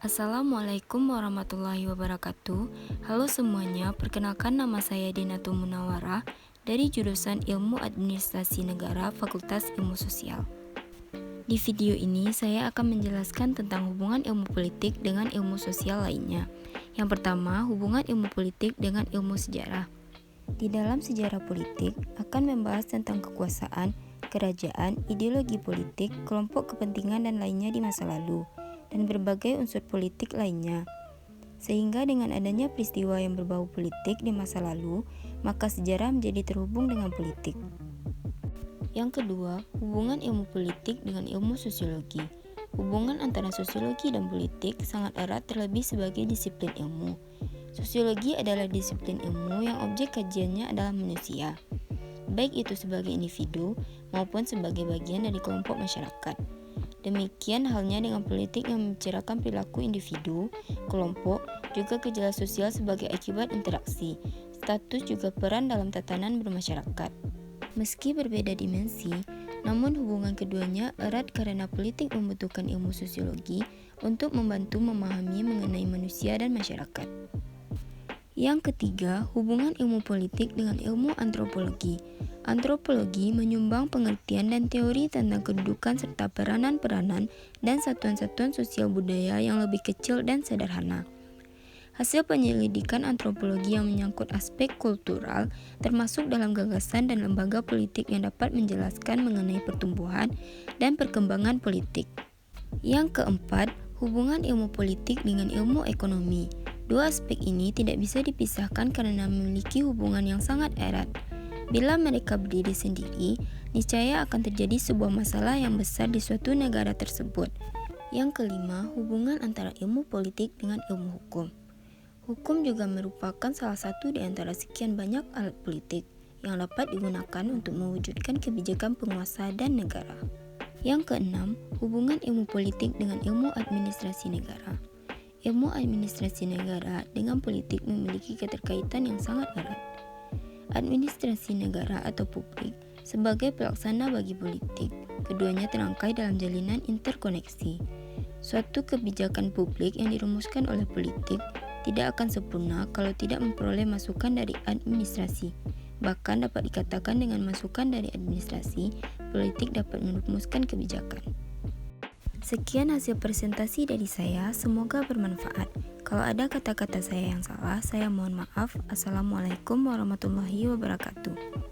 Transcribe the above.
Assalamualaikum warahmatullahi wabarakatuh. Halo semuanya, perkenalkan nama saya Dinatul Munawwarah dari jurusan Ilmu Administrasi Negara Fakultas Ilmu Sosial. Di video ini saya akan menjelaskan tentang hubungan ilmu politik dengan ilmu sosial lainnya. Yang pertama, hubungan ilmu politik dengan ilmu sejarah. Di dalam sejarah politik akan membahas tentang kekuasaan, kerajaan, ideologi politik, kelompok kepentingan dan lainnya di masa lalu, dan berbagai unsur politik lainnya. Sehingga dengan adanya peristiwa yang berbau politik di masa lalu, maka sejarah menjadi terhubung dengan politik. Yang kedua, hubungan ilmu politik dengan ilmu sosiologi. Hubungan antara sosiologi dan politik sangat erat terlebih sebagai disiplin ilmu. Sosiologi adalah disiplin ilmu yang objek kajiannya adalah manusia, baik itu sebagai individu maupun sebagai bagian dari kelompok masyarakat. Demikian halnya dengan politik yang membicarakan perilaku individu, kelompok, juga gejala sosial sebagai akibat interaksi, status juga peran dalam tatanan bermasyarakat. Meski berbeda dimensi, namun hubungan keduanya erat karena politik membutuhkan ilmu sosiologi untuk membantu memahami mengenai manusia dan masyarakat. Yang ketiga, hubungan ilmu politik dengan ilmu antropologi. Antropologi menyumbang pengertian dan teori tentang kedudukan serta peranan-peranan dan satuan-satuan sosial budaya yang lebih kecil dan sederhana. Hasil penyelidikan antropologi yang menyangkut aspek kultural termasuk dalam gagasan dan lembaga politik yang dapat menjelaskan mengenai pertumbuhan dan perkembangan politik. Yang keempat, hubungan ilmu politik dengan ilmu ekonomi. Dua aspek ini tidak bisa dipisahkan karena memiliki hubungan yang sangat erat. Bila mereka berdiri sendiri, niscaya akan terjadi sebuah masalah yang besar di suatu negara tersebut. Yang kelima, hubungan antara ilmu politik dengan ilmu hukum. Hukum juga merupakan salah satu di antara sekian banyak alat politik yang dapat digunakan untuk mewujudkan kebijakan penguasa dan negara. Yang keenam, hubungan ilmu politik dengan ilmu administrasi negara. Ilmu administrasi negara dengan politik memiliki keterkaitan yang sangat erat. Administrasi negara atau publik sebagai pelaksana bagi politik, keduanya terangkai dalam jalinan interkoneksi. Suatu kebijakan publik yang dirumuskan oleh politik tidak akan sempurna kalau tidak memperoleh masukan dari administrasi. Bahkan dapat dikatakan dengan masukan dari administrasi, politik dapat merumuskan kebijakan. Sekian hasil presentasi dari saya, semoga bermanfaat. Kalau ada kata-kata saya yang salah, saya mohon maaf. Assalamualaikum warahmatullahi wabarakatuh.